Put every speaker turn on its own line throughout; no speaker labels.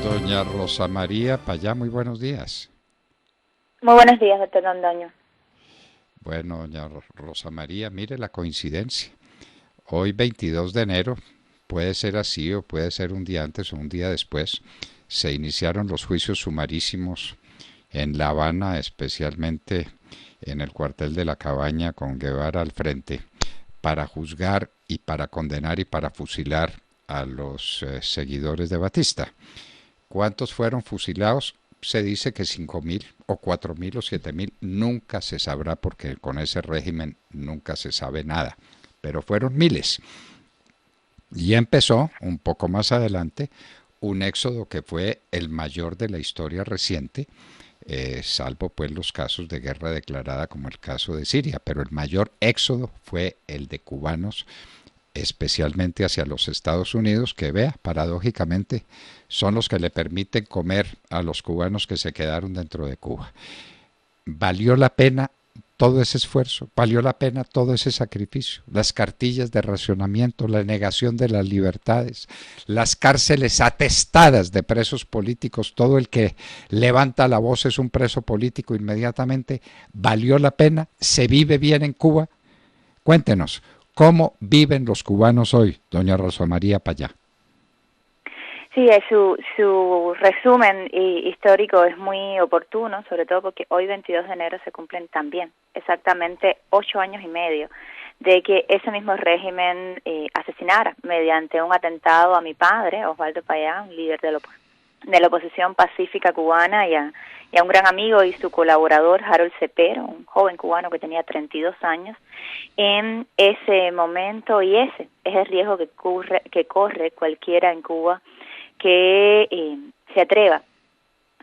Doña Rosa María Payá, muy buenos días.
Muy buenos días, doctor Londoño.
Bueno, doña Rosa María, mire la coincidencia. Hoy 22 de enero, puede ser así o puede ser un día antes o un día después, se iniciaron los juicios sumarísimos en La Habana, especialmente en el cuartel de La Cabaña con Guevara al frente, para juzgar y para condenar y para fusilar a los seguidores de Batista. ¿Cuántos fueron fusilados? Se dice que 5.000 o 4.000 o 7.000, nunca se sabrá porque con ese régimen nunca se sabe nada, pero fueron miles. Y empezó, un poco más adelante, un éxodo que fue el mayor de la historia reciente, salvo pues los casos de guerra declarada como el caso de Siria, pero el mayor éxodo fue el de cubanos, especialmente hacia los Estados Unidos, que vea, paradójicamente, son los que le permiten comer a los cubanos que se quedaron dentro de Cuba. ¿Valió la pena todo ese esfuerzo? ¿Valió la pena todo ese sacrificio? Las cartillas de racionamiento, la negación de las libertades, las cárceles atestadas de presos políticos, todo el que levanta la voz es un preso político inmediatamente. ¿Valió la pena? ¿Se vive bien en Cuba? Cuéntenos, ¿cómo viven los cubanos hoy, doña Rosa María Payá?
Sí, su resumen histórico es muy oportuno, sobre todo porque hoy 22 de enero se cumplen también exactamente 8 años y medio de que ese mismo régimen asesinara mediante un atentado a mi padre, Osvaldo Payá, un líder de la oposición pacífica cubana, y a un gran amigo y su colaborador, Harold Cepero, un joven cubano que tenía 32 años. En ese momento, y ese es el riesgo que corre cualquiera en Cuba que se atreva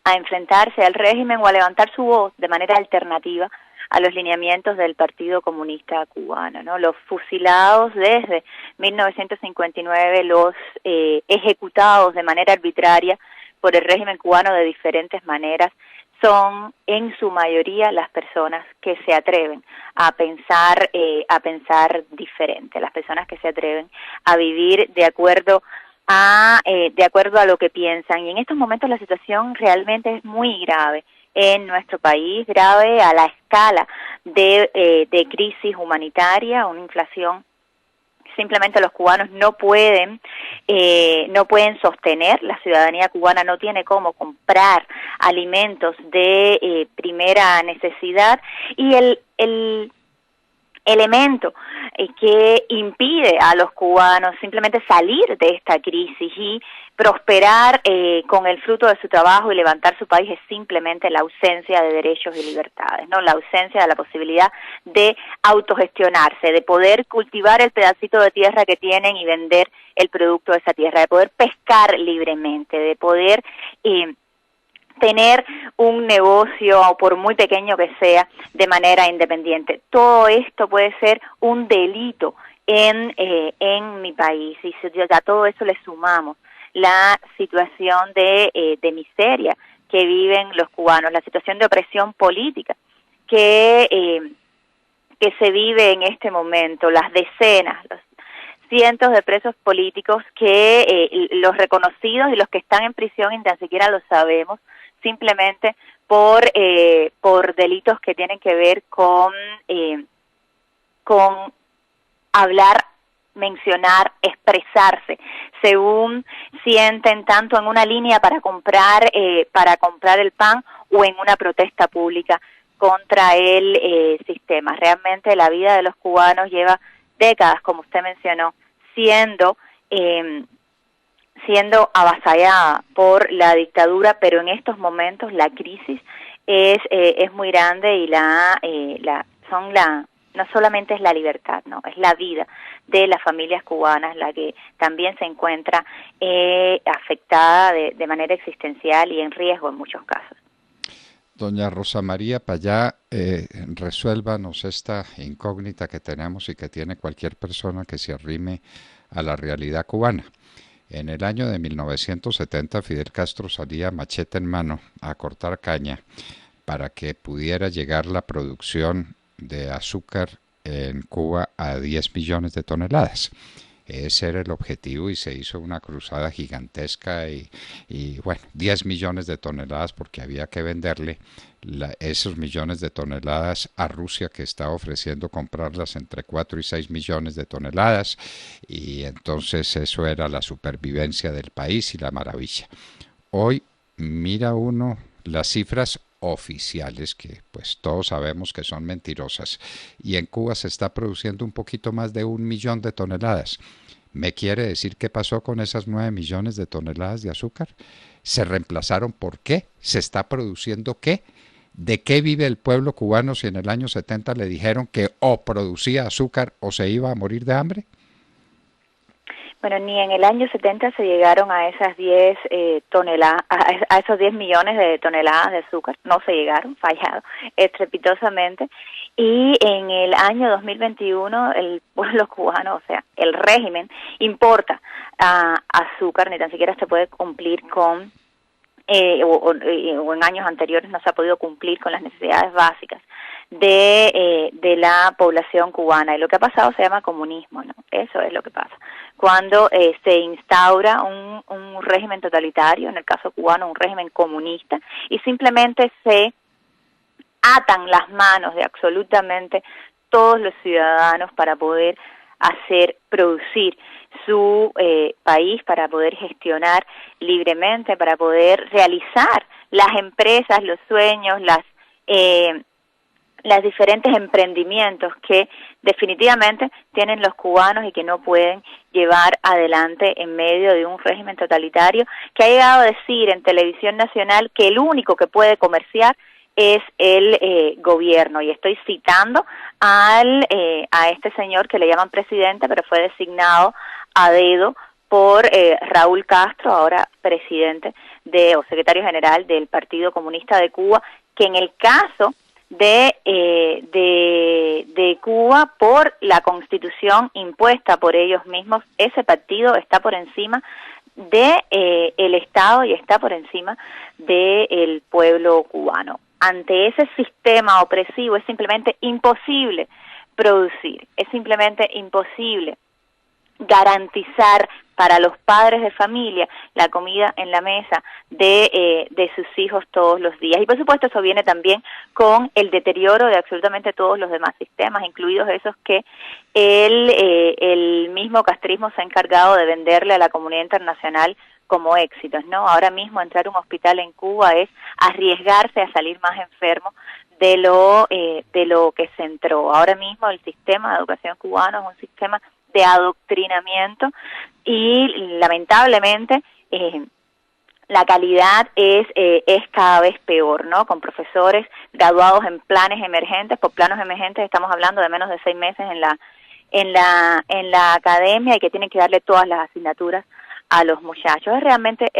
a enfrentarse al régimen o a levantar su voz de manera alternativa a los lineamientos del Partido Comunista Cubano, ¿no? Los fusilados desde 1959, los ejecutados de manera arbitraria por el régimen cubano de diferentes maneras, son en su mayoría las personas que se atreven a pensar diferente, las personas que se atreven a vivir de acuerdo a lo que piensan. Y en estos momentos la situación realmente es muy grave en nuestro país, grave a la escala de crisis humanitaria, una inflación simplemente los cubanos no pueden sostener. La ciudadanía cubana no tiene cómo comprar alimentos de primera necesidad, y el elemento que impide a los cubanos simplemente salir de esta crisis y prosperar con el fruto de su trabajo y levantar su país es simplemente la ausencia de derechos y libertades, ¿no? La ausencia de la posibilidad de autogestionarse, de poder cultivar el pedacito de tierra que tienen y vender el producto de esa tierra, de poder pescar libremente, de poder tener un negocio, por muy pequeño que sea, de manera independiente. Todo esto puede ser un delito en mi país, y si a todo eso le sumamos la situación de miseria que viven los cubanos, la situación de opresión política que se vive en este momento, las decenas, los cientos de presos políticos que los reconocidos y los que están en prisión y ni tan siquiera lo sabemos, simplemente por delitos que tienen que ver con hablar, mencionar, expresarse, según sienten, tanto en una línea para comprar el pan o en una protesta pública contra el sistema. Realmente la vida de los cubanos lleva décadas, como usted mencionó, siendo avasallada por la dictadura, pero en estos momentos la crisis es muy grande, y no solamente es la libertad, no, es la vida de las familias cubanas la que también se encuentra afectada de manera existencial y en riesgo en muchos casos.
Doña Rosa María Payá, resuélvanos esta incógnita que tenemos y que tiene cualquier persona que se arrime a la realidad cubana. En el año de 1970, Fidel Castro salía machete en mano a cortar caña para que pudiera llegar la producción de azúcar en Cuba a 10 millones de toneladas. Ese era el objetivo y se hizo una cruzada gigantesca y bueno, 10 millones de toneladas porque había que venderle esos millones de toneladas a Rusia, que está ofreciendo comprarlas entre 4 y 6 millones de toneladas, y entonces eso era la supervivencia del país y la maravilla. Hoy mira uno las cifras oficiales, que pues todos sabemos que son mentirosas, y en Cuba se está produciendo un poquito más de 1 millón de toneladas. ¿Me quiere decir qué pasó con esas 9 millones de toneladas de azúcar? ¿Se reemplazaron por qué? ¿Se está produciendo qué? ¿De qué vive el pueblo cubano si en el año 70 le dijeron que o producía azúcar o se iba a morir de hambre?
Bueno, ni en el año 70 se llegaron a esas 10 toneladas, a esos 10 millones de toneladas de azúcar, no se llegaron, fallado estrepitosamente. Y en el año 2021 el pueblo cubano, o sea, el régimen, importa azúcar, ni tan siquiera se puede cumplir con, o en años anteriores no se ha podido cumplir con las necesidades básicas de la población cubana. Y lo que ha pasado se llama comunismo, ¿no? Eso es lo que pasa. Cuando se instaura un régimen totalitario, en el caso cubano un régimen comunista, y simplemente se atan las manos de absolutamente todos los ciudadanos para poder producir su país, para poder gestionar libremente, para poder realizar las empresas, los sueños, las diferentes emprendimientos que definitivamente tienen los cubanos y que no pueden llevar adelante en medio de un régimen totalitario que ha llegado a decir en televisión nacional que el único que puede comerciar es el gobierno. Y estoy citando a este señor que le llaman presidente, pero fue designado a dedo por Raúl Castro, ahora presidente o secretario general del Partido Comunista de Cuba, que en el caso de Cuba, por la constitución impuesta por ellos mismos, ese partido está por encima de el Estado y está por encima del pueblo cubano. Ante ese sistema opresivo es simplemente imposible producir, es simplemente imposible garantizar para los padres de familia la comida en la mesa de sus hijos todos los días. Y por supuesto eso viene también con el deterioro de absolutamente todos los demás sistemas, incluidos esos que el mismo castrismo se ha encargado de venderle a la comunidad internacional como éxitos, ¿no? Ahora mismo entrar a un hospital en Cuba es arriesgarse a salir más enfermo de lo que se entró. Ahora mismo el sistema de educación cubano es un sistema de adoctrinamiento y lamentablemente la calidad es cada vez peor, ¿no? Con profesores graduados en planes emergentes. Por planos emergentes estamos hablando de menos de 6 meses en la academia y que tienen que darle todas las asignaturas a los muchachos. Es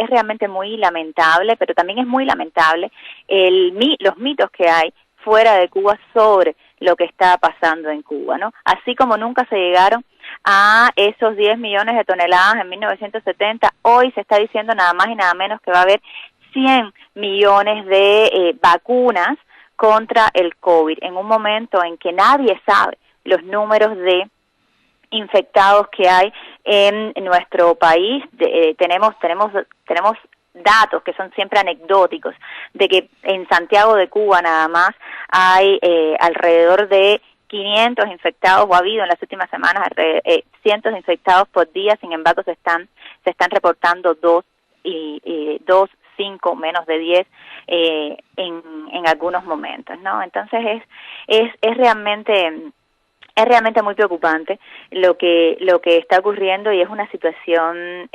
realmente muy lamentable, pero también es muy lamentable los mitos que hay fuera de Cuba sobre lo que está pasando en Cuba, ¿no? Así como nunca se llegaron a esos 10 millones de toneladas en 1970, hoy se está diciendo nada más y nada menos que va a haber 100 millones de vacunas contra el COVID, en un momento en que nadie sabe los números de infectados que hay en nuestro país. Tenemos datos que son siempre anecdóticos, de que en Santiago de Cuba nada más hay alrededor de 500 infectados, o ha habido en las últimas semanas cientos de infectados por día. Sin embargo se están reportando 2, 5, menos de 10 en algunos momentos, ¿no? Entonces es realmente muy preocupante lo que está ocurriendo, y es una situación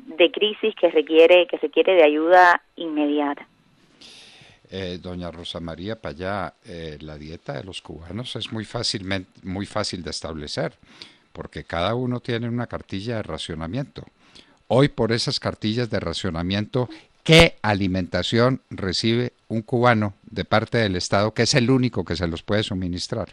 de crisis que requiere de ayuda inmediata.
Doña Rosa María Payá, la dieta de los cubanos es muy fácil de establecer, porque cada uno tiene una cartilla de racionamiento. Hoy, por esas cartillas de racionamiento, ¿qué alimentación recibe un cubano de parte del Estado, que es el único que se los puede suministrar?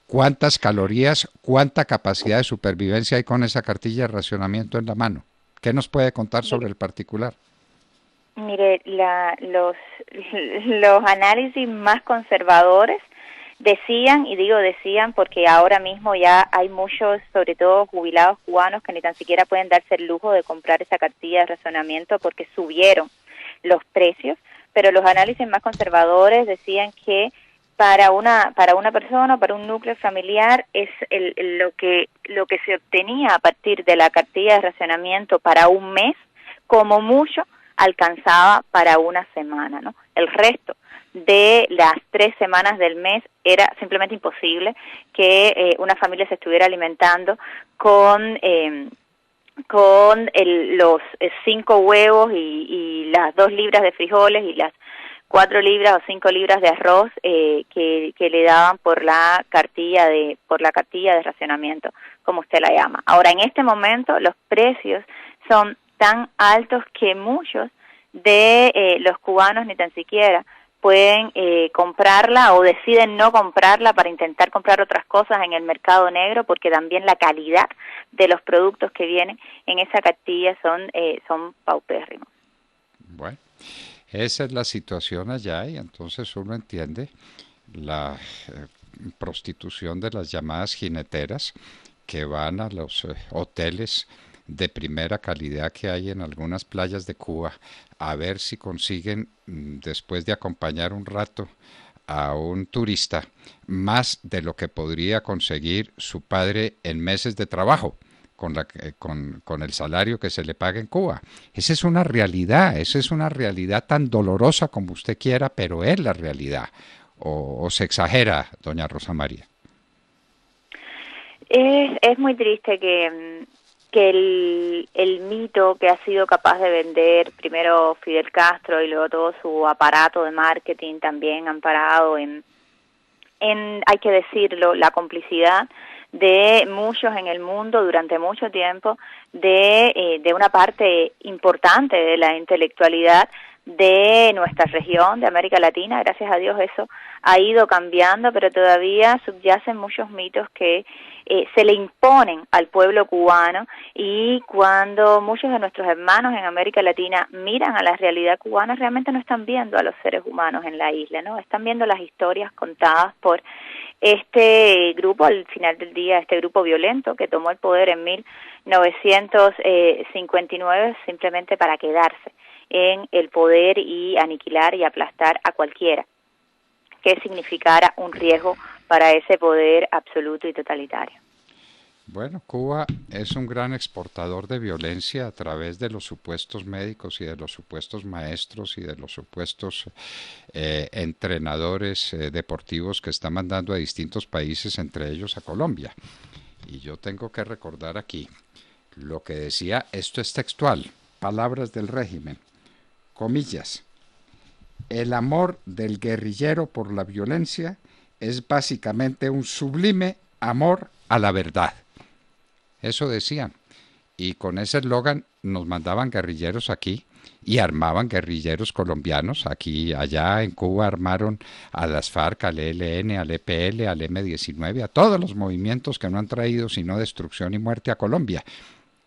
¿Cuántas calorías, cuánta capacidad de supervivencia hay con esa cartilla de racionamiento en la mano? ¿Qué nos puede contar sobre el particular?
Mire, los análisis más conservadores Decían, y digo decían porque ahora mismo ya hay muchos, sobre todo jubilados cubanos, que ni tan siquiera pueden darse el lujo de comprar esa cartilla de racionamiento porque subieron los precios, pero los análisis más conservadores decían que para una persona, para un núcleo familiar, es lo que se obtenía a partir de la cartilla de racionamiento para un mes, como mucho alcanzaba para una semana, ¿no? El resto de las 3 semanas del mes era simplemente imposible que una familia se estuviera alimentando con los 5 huevos y las 2 libras de frijoles y las 4 libras o 5 libras de arroz que le daban por la cartilla de racionamiento, como usted la llama. Ahora, en este momento los precios son tan altos que muchos de los cubanos ni tan siquiera pueden comprarla o deciden no comprarla para intentar comprar otras cosas en el mercado negro, porque también la calidad de los productos que vienen en esa cartilla son paupérrimos.
Bueno, esa es la situación allá y entonces uno entiende la prostitución de las llamadas jineteras que van a los hoteles de primera calidad que hay en algunas playas de Cuba a ver si consiguen, después de acompañar un rato a un turista, más de lo que podría conseguir su padre en meses de trabajo con el salario que se le paga en Cuba. Esa es una realidad tan dolorosa como usted quiera, pero es la realidad. ¿O se exagera, doña Rosa María?
Es muy triste que el mito que ha sido capaz de vender primero Fidel Castro y luego todo su aparato de marketing, también amparado en hay que decirlo, la complicidad de muchos en el mundo durante mucho tiempo, de una parte importante de la intelectualidad de nuestra región, de América Latina. Gracias a Dios eso ha ido cambiando, pero todavía subyacen muchos mitos que se le imponen al pueblo cubano, y cuando muchos de nuestros hermanos en América Latina miran a la realidad cubana, realmente no están viendo a los seres humanos en la isla, ¿no? Están viendo las historias contadas por este grupo, al final del día, este grupo violento que tomó el poder en 1959 simplemente para quedarse en el poder y aniquilar y aplastar a cualquiera que significara un riesgo para ese poder absoluto y totalitario.
Bueno, Cuba es un gran exportador de violencia a través de los supuestos médicos y de los supuestos maestros y de los supuestos entrenadores deportivos que está mandando a distintos países, entre ellos a Colombia. Y yo tengo que recordar aquí lo que decía, esto es textual, palabras del régimen, comillas: el amor del guerrillero por la violencia es básicamente un sublime amor a la verdad. Eso decían. Y con ese eslogan nos mandaban guerrilleros aquí y armaban guerrilleros colombianos. Aquí, allá en Cuba armaron a las FARC, al ELN, al EPL, al M-19, a todos los movimientos que no han traído sino destrucción y muerte a Colombia.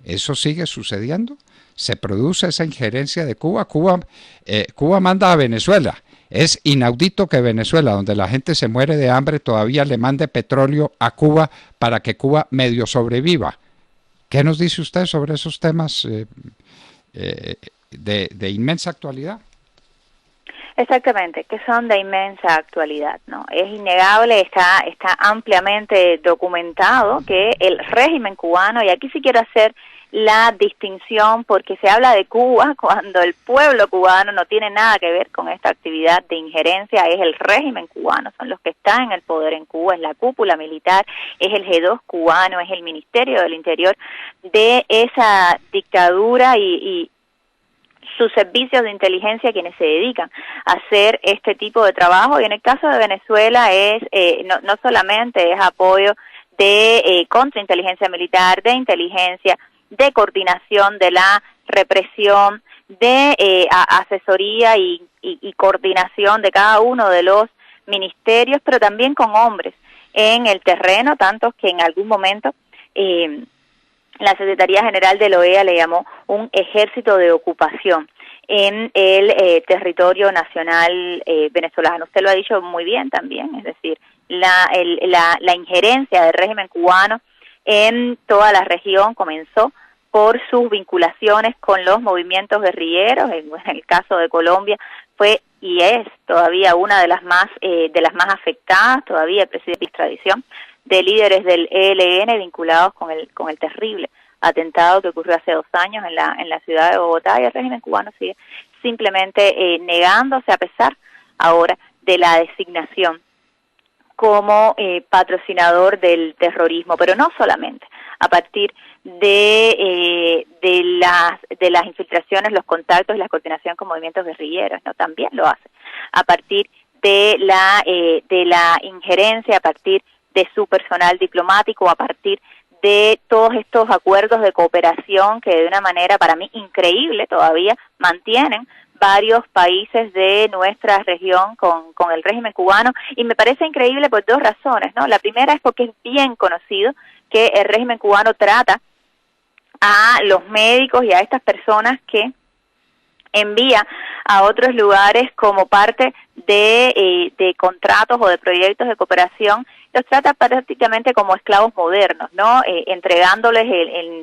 ¿Eso sigue sucediendo? ¿Se produce esa injerencia de Cuba? Cuba manda a Venezuela. Es inaudito que Venezuela, donde la gente se muere de hambre, todavía le mande petróleo a Cuba para que Cuba medio sobreviva. ¿Qué nos dice usted sobre esos temas de inmensa actualidad?
Exactamente, que son de inmensa actualidad, ¿no? Es innegable, está ampliamente documentado que el régimen cubano, y aquí sí quiero hacer la distinción porque se habla de Cuba cuando el pueblo cubano no tiene nada que ver con esta actividad de injerencia, es el régimen cubano, son los que están en el poder en Cuba, es la cúpula militar, es el G2 cubano, es el Ministerio del Interior de esa dictadura y sus servicios de inteligencia quienes se dedican a hacer este tipo de trabajo. Y en el caso de Venezuela es no solamente es apoyo de contrainteligencia militar, de inteligencia, de coordinación de la represión, de asesoría y coordinación de cada uno de los ministerios, pero también con hombres en el terreno, tantos que en algún momento la Secretaría General de la OEA le llamó un ejército de ocupación en el territorio nacional venezolano. Usted lo ha dicho muy bien también, es decir, la injerencia del régimen cubano en toda la región comenzó por sus vinculaciones con los movimientos guerrilleros. En el caso de Colombia fue y es todavía una de las más afectadas, todavía el presidente de extradición de líderes del ELN vinculados con el terrible atentado que ocurrió hace 2 años en la ciudad de Bogotá, y el régimen cubano sigue simplemente negándose, a pesar ahora de la designación como patrocinador del terrorismo, pero no solamente a partir de las infiltraciones, los contactos y la coordinación con movimientos guerrilleros, no, también lo hace a partir de la injerencia, a partir de su personal diplomático, a partir de todos estos acuerdos de cooperación que de una manera para mí increíble todavía mantienen varios países de nuestra región con el régimen cubano, y me parece increíble por 2 razones, ¿no? La primera es porque es bien conocido que el régimen cubano trata a los médicos y a estas personas que envía a otros lugares como parte de contratos o de proyectos de cooperación, los trata prácticamente como esclavos modernos, ¿no? Entregándoles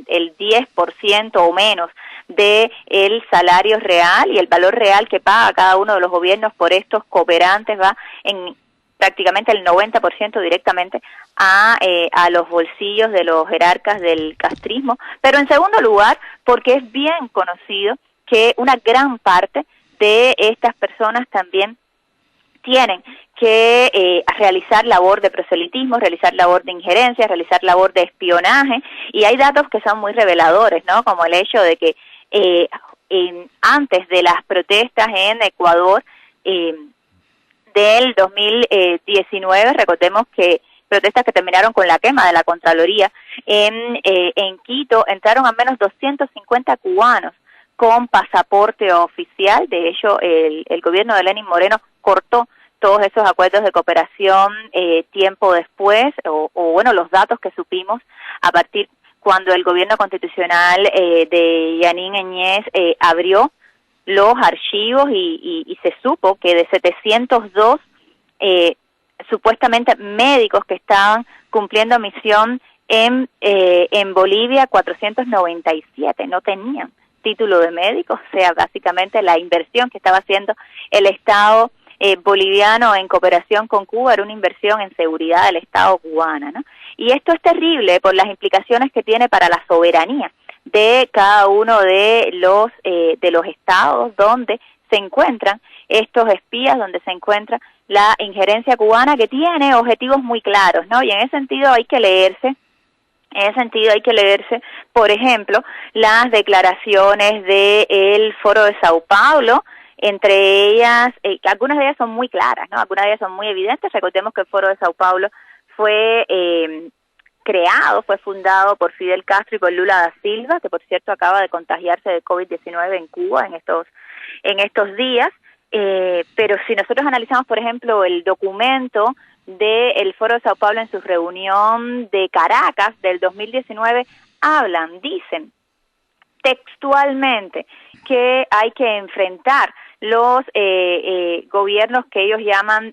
el 10% o menos de el salario real, y el valor real que paga cada uno de los gobiernos por estos cooperantes va en prácticamente el 90% directamente a los bolsillos de los jerarcas del castrismo. Pero en segundo lugar, porque es bien conocido que una gran parte de estas personas también tienen que realizar labor de proselitismo, realizar labor de injerencia, realizar labor de espionaje, y hay datos que son muy reveladores, ¿no? Como el hecho de que antes de las protestas en Ecuador del 2019, recordemos que protestas que terminaron con la quema de la Contraloría en Quito, entraron al menos 250 cubanos con pasaporte oficial. De hecho, el gobierno de Lenín Moreno cortó todos esos acuerdos de cooperación tiempo después, o bueno, los datos que supimos a partir cuando el gobierno constitucional de Yanín Añez abrió los archivos y se supo que de 702 supuestamente médicos que estaban cumpliendo misión en Bolivia, 497 no tenían título de médico. O sea, básicamente la inversión que estaba haciendo el Estado boliviano en cooperación con Cuba era una inversión en seguridad del Estado cubana, ¿no? Y esto es terrible por las implicaciones que tiene para la soberanía de cada uno de los estados donde se encuentran estos espías, donde se encuentra la injerencia cubana, que tiene objetivos muy claros, ¿no? Y en ese sentido hay que leerse, por ejemplo, las declaraciones del Foro de Sao Paulo. Entre ellas, algunas de ellas son muy claras, ¿no? Algunas de ellas son muy evidentes. Recordemos que el Foro de Sao Paulo fue fue fundado por Fidel Castro y por Lula da Silva, que por cierto acaba de contagiarse de COVID-19 en Cuba en estos días. Pero si nosotros analizamos, por ejemplo, el documento del Foro de Sao Paulo en su reunión de Caracas del 2019, dicen textualmente que hay que enfrentar los gobiernos que ellos llaman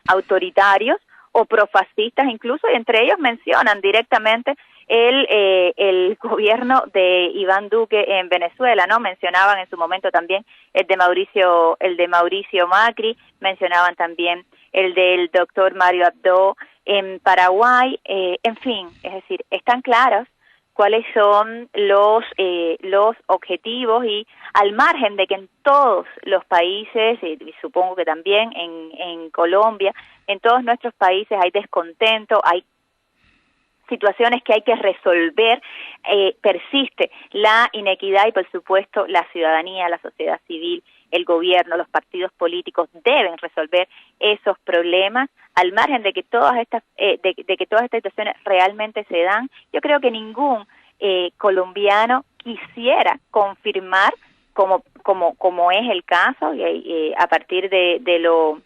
autoritarios o profascistas incluso, y entre ellos mencionan directamente el gobierno de Iván Duque en Venezuela, ¿no? Mencionaban en su momento también el de Mauricio Macri, mencionaban también el del doctor Mario Abdo en Paraguay, en fin, es decir, están claros cuáles son los objetivos, y al margen de que en todos los países, y supongo que también en Colombia, en todos nuestros países hay descontento, hay situaciones que hay que resolver, persiste la inequidad, y por supuesto la ciudadanía, la sociedad civil, el gobierno, los partidos políticos deben resolver esos problemas. Al margen de que todas estas situaciones realmente se dan, yo creo que ningún colombiano quisiera confirmar, como es el caso, y a partir de lo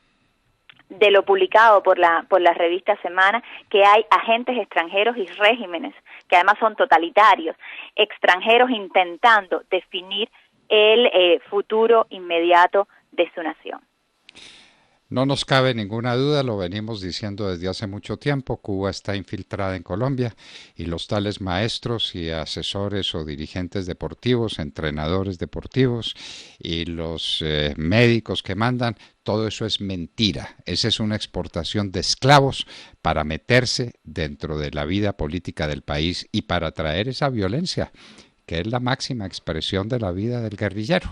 publicado por la revista Semana, que hay agentes extranjeros y regímenes que además son totalitarios, extranjeros intentando definir el futuro inmediato de su nación.
No nos cabe ninguna duda, lo venimos diciendo desde hace mucho tiempo, Cuba está infiltrada en Colombia y los tales maestros y asesores o dirigentes deportivos, entrenadores deportivos y los médicos que mandan, todo eso es mentira. Esa es una exportación de esclavos para meterse dentro de la vida política del país y para traer esa violencia, que es la máxima expresión de la vida del guerrillero.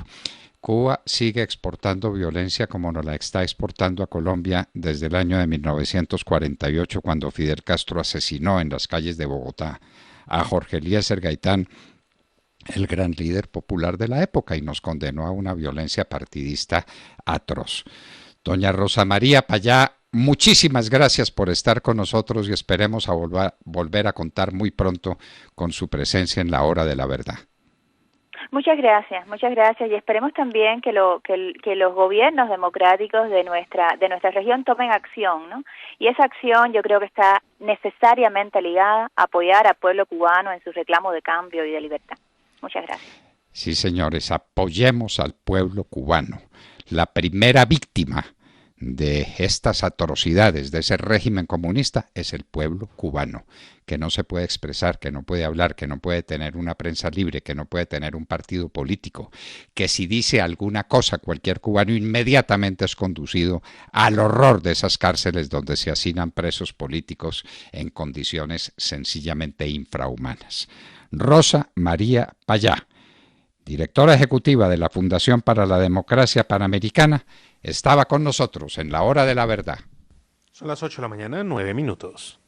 Cuba sigue exportando violencia como nos la está exportando a Colombia desde el año de 1948, cuando Fidel Castro asesinó en las calles de Bogotá a Jorge Eliezer Gaitán, el gran líder popular de la época, y nos condenó a una violencia partidista atroz. Doña Rosa María Payá, muchísimas gracias por estar con nosotros y esperemos a volver a contar muy pronto con su presencia en la hora de la verdad.
Muchas gracias y esperemos también que los gobiernos democráticos de nuestra región tomen acción, ¿no? Y esa acción yo creo que está necesariamente ligada a apoyar al pueblo cubano en su reclamo de cambio y de libertad. Muchas gracias.
Sí, señores, apoyemos al pueblo cubano. La primera víctima de estas atrocidades, de ese régimen comunista, es el pueblo cubano, que no se puede expresar, que no puede hablar, que no puede tener una prensa libre, que no puede tener un partido político, que si dice alguna cosa cualquier cubano inmediatamente es conducido al horror de esas cárceles donde se hacinan presos políticos en condiciones sencillamente infrahumanas. Rosa María Payá, directora ejecutiva de la Fundación para la Democracia Panamericana, estaba con nosotros en la hora de la verdad.
Son las 8 de la mañana, 9 minutos.